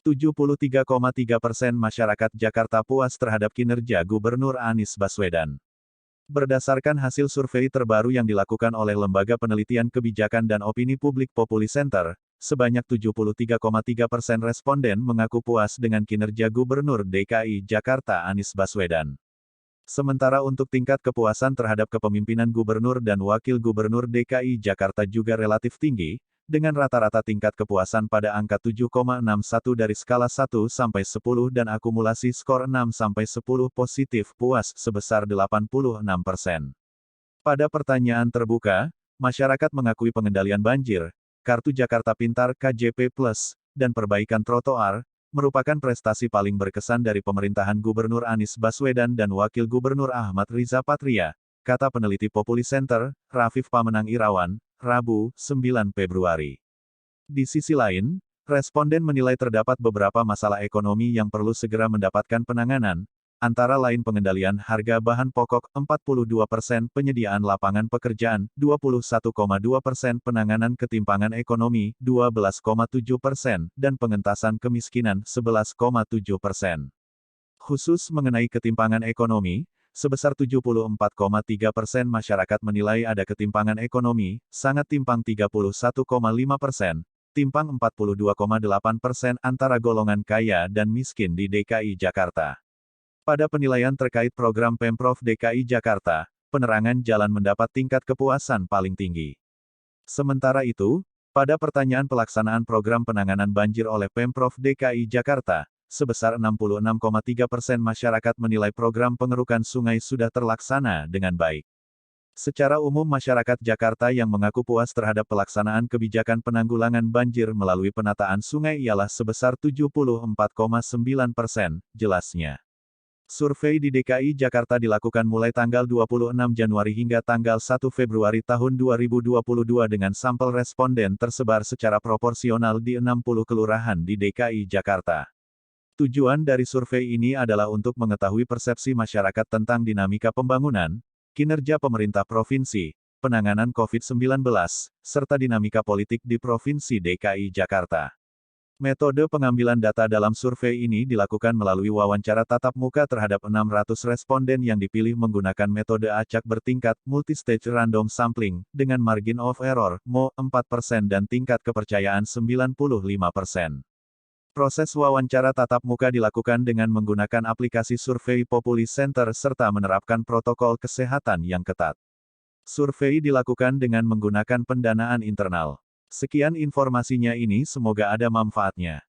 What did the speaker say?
73,3% masyarakat Jakarta puas terhadap kinerja Gubernur Anies Baswedan. Berdasarkan hasil survei terbaru yang dilakukan oleh Lembaga Penelitian Kebijakan dan Opini Publik Populi Center, sebanyak 73,3% responden mengaku puas dengan kinerja Gubernur DKI Jakarta Anies Baswedan. Sementara untuk tingkat kepuasan terhadap kepemimpinan Gubernur dan Wakil Gubernur DKI Jakarta juga relatif tinggi, dengan rata-rata tingkat kepuasan pada angka 7,61 dari skala 1 sampai 10 dan akumulasi skor 6 sampai 10 positif puas sebesar 86%. Pada pertanyaan terbuka, masyarakat mengakui pengendalian banjir, Kartu Jakarta Pintar KJP Plus, dan perbaikan trotoar, merupakan prestasi paling berkesan dari pemerintahan Gubernur Anies Baswedan dan Wakil Gubernur Ahmad Riza Patria, kata peneliti Populi Center, Rafif Pamenang Irawan, Rabu, 9 Februari. Di sisi lain, responden menilai terdapat beberapa masalah ekonomi yang perlu segera mendapatkan penanganan, antara lain pengendalian harga bahan pokok 42%, penyediaan lapangan pekerjaan 21,2%, penanganan ketimpangan ekonomi 12,7%, dan pengentasan kemiskinan 11,7%. Khusus mengenai ketimpangan ekonomi, sebesar 74,3% masyarakat menilai ada ketimpangan ekonomi, sangat timpang 31,5%, timpang 42,8% antara golongan kaya dan miskin di DKI Jakarta. Pada penilaian terkait program Pemprov DKI Jakarta, penerangan jalan mendapat tingkat kepuasan paling tinggi. Sementara itu, pada pertanyaan pelaksanaan program penanganan banjir oleh Pemprov DKI Jakarta, sebesar 66,3% masyarakat menilai program pengerukan sungai sudah terlaksana dengan baik. Secara umum masyarakat Jakarta yang mengaku puas terhadap pelaksanaan kebijakan penanggulangan banjir melalui penataan sungai ialah sebesar 74,9%, jelasnya. Survei di DKI Jakarta dilakukan mulai tanggal 26 Januari hingga tanggal 1 Februari tahun 2022 dengan sampel responden tersebar secara proporsional di 60 kelurahan di DKI Jakarta. Tujuan dari survei ini adalah untuk mengetahui persepsi masyarakat tentang dinamika pembangunan, kinerja pemerintah provinsi, penanganan COVID-19, serta dinamika politik di Provinsi DKI Jakarta. Metode pengambilan data dalam survei ini dilakukan melalui wawancara tatap muka terhadap 600 responden yang dipilih menggunakan metode acak bertingkat multistage random sampling dengan margin of error (MO) 4% dan tingkat kepercayaan 95%. Proses wawancara tatap muka dilakukan dengan menggunakan aplikasi survei Populi Center serta menerapkan protokol kesehatan yang ketat. Survei dilakukan dengan menggunakan pendanaan internal. Sekian informasinya ini, semoga ada manfaatnya.